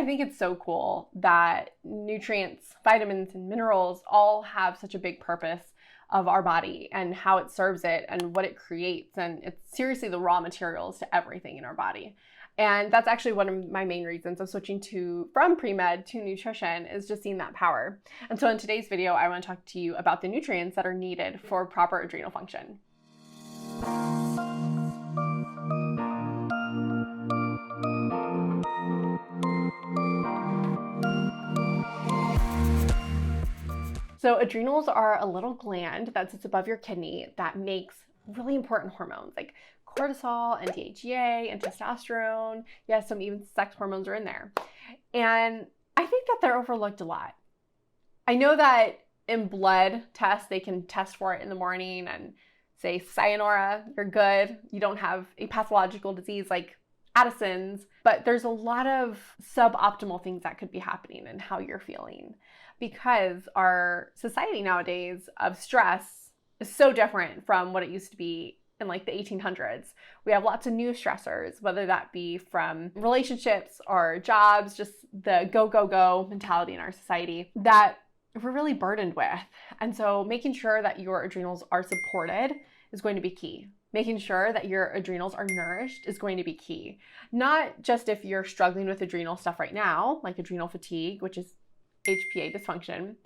I think it's so cool that nutrients, vitamins, and minerals all have such a big purpose of our body and how it serves it and what it creates. And it's seriously the raw materials to everything in our body. And that's actually one of my main reasons of switching from pre-med to nutrition, is just seeing that power. And so in today's video, I want to talk to you about the nutrients that are needed for proper adrenal function. So adrenals are a little gland that sits above your kidney that makes really important hormones like cortisol and DHEA and testosterone. Yes, some even sex hormones are in there. And I think that they're overlooked a lot. I know that in blood tests, they can test for it in the morning and say, sayonara, you're good. You don't have a pathological disease like Addison's, but there's a lot of suboptimal things that could be happening in how you're feeling, because our society nowadays of stress is so different from what it used to be in like the 1800s. We have lots of new stressors, whether that be from relationships or jobs, just the go, go, go mentality in our society that we're really burdened with. And so making sure that your adrenals are supported is going to be key. Making sure that your adrenals are nourished is going to be key. Not just if you're struggling with adrenal stuff right now, like adrenal fatigue, which is HPA dysfunction,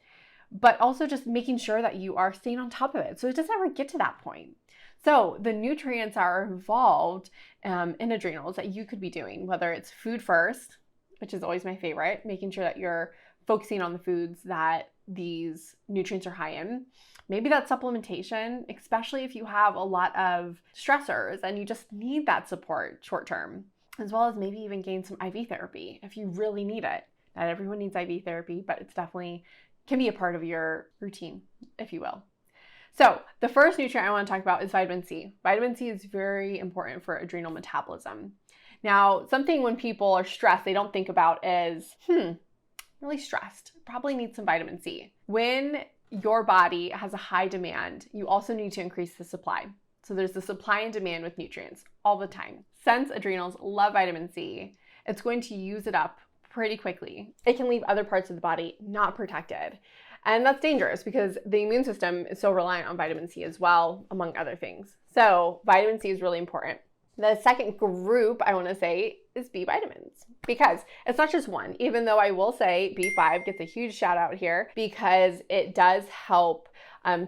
but also just making sure that you are staying on top of it so it doesn't ever get to that point. So the nutrients are involved in adrenals that you could be doing, whether it's food first, which is always my favorite, making sure that you're focusing on the foods that these nutrients are high in. Maybe that's supplementation, especially if you have a lot of stressors and you just need that support short term, as well as maybe even gain some IV therapy if you really need it. Not everyone needs IV therapy, but it's definitely can be a part of your routine, if you will. So the first nutrient I want to talk about is vitamin C. Vitamin C is very important for adrenal metabolism. Now, something when people are stressed, they don't think about is, really stressed, probably need some vitamin C. When your body has a high demand, you also need to increase the supply. So there's the supply and demand with nutrients all the time. Since adrenals love vitamin C, it's going to use it up pretty quickly. It can leave other parts of the body not protected. And that's dangerous because the immune system is so reliant on vitamin C as well, among other things. So vitamin C is really important. The second group I want to say is B vitamins, because it's not just one, even though I will say B5 gets a huge shout out here because it does help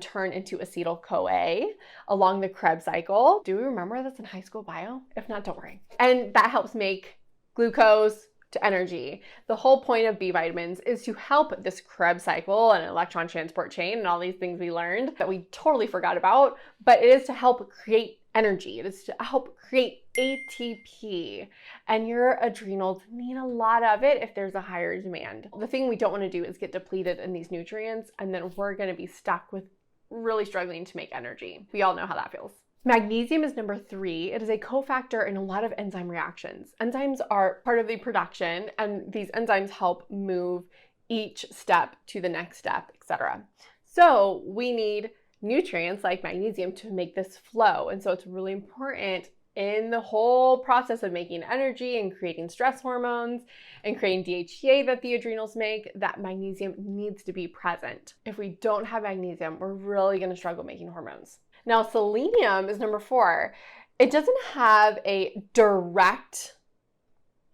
turn into acetyl-CoA along the Krebs cycle. Do we remember this in high school bio? If not, don't worry. And that helps make glucose to energy. The whole point of B vitamins is to help this Krebs cycle and electron transport chain and all these things we learned that we totally forgot about, but it is to help create energy. It is to help create ATP, and your adrenals need a lot of it if there's a higher demand. The thing we don't want to do is get depleted in these nutrients, and then we're going to be stuck with really struggling to make energy. We all know how that feels. Magnesium is number 3. It is a cofactor in a lot of enzyme reactions. Enzymes are part of the production, and these enzymes help move each step to the next step, etc. So we need nutrients like magnesium to make this flow. And so it's really important in the whole process of making energy and creating stress hormones and creating DHEA that the adrenals make, that magnesium needs to be present. If we don't have magnesium, we're really going to struggle making hormones. Now, selenium is number 4. It doesn't have a direct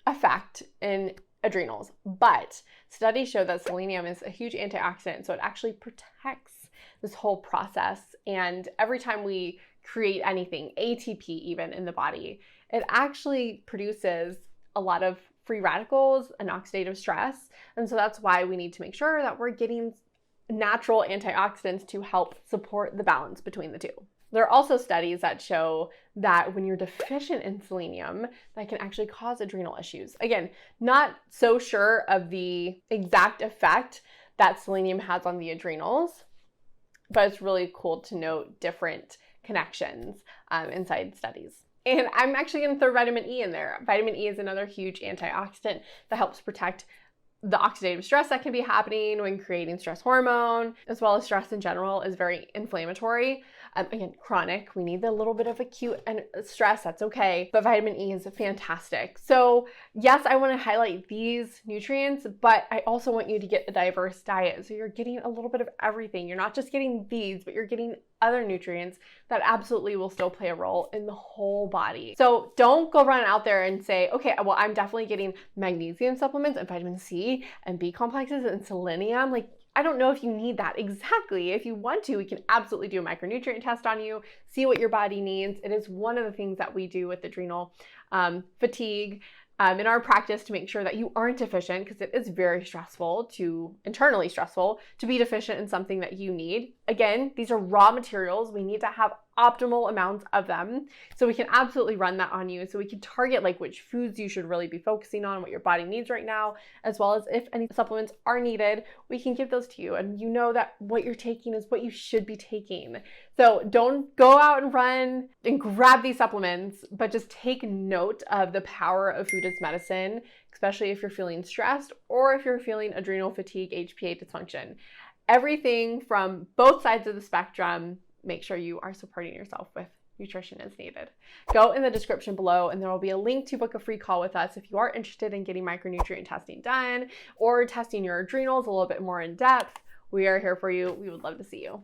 effect in adrenals, but studies show that selenium is a huge antioxidant, so it actually protects this whole process. And every time we create anything, ATP even in the body, it actually produces a lot of free radicals and oxidative stress. And so that's why we need to make sure that we're getting natural antioxidants to help support the balance between the two. There are also studies that show that when you're deficient in selenium, that can actually cause adrenal issues. Again, not so sure of the exact effect that selenium has on the adrenals, but it's really cool to note different connections inside studies. And I'm actually going to throw vitamin E in there. Vitamin E is another huge antioxidant that helps protect the oxidative stress that can be happening when creating stress hormone, as well as stress in general is very inflammatory. Again, chronic, we need a little bit of acute and stress, that's okay, but vitamin E is fantastic. So yes, I want to highlight these nutrients, but I also want you to get a diverse diet. So you're getting a little bit of everything. You're not just getting these, but you're getting other nutrients that absolutely will still play a role in the whole body. So don't go run out there and say, okay, well, I'm definitely getting magnesium supplements and vitamin C and B complexes and selenium. Like, I don't know if you need that exactly. If you want to, we can absolutely do a micronutrient test on you, see what your body needs. It is one of the things that we do with adrenal fatigue in our practice to make sure that you aren't deficient, because it is very stressful internally stressful to be deficient in something that you need. Again, these are raw materials. We need to have optimal amounts of them. So we can absolutely run that on you. So we can target like which foods you should really be focusing on, what your body needs right now, as well as if any supplements are needed, we can give those to you. And you know that what you're taking is what you should be taking. So don't go out and run and grab these supplements, but just take note of the power of food as medicine, especially if you're feeling stressed or if you're feeling adrenal fatigue, HPA dysfunction. Everything from both sides of the spectrum, make sure you are supporting yourself with nutrition as needed. Go in the description below and there will be a link to book a free call with us if you are interested in getting micronutrient testing done or testing your adrenals a little bit more in depth. We are here for you. We would love to see you.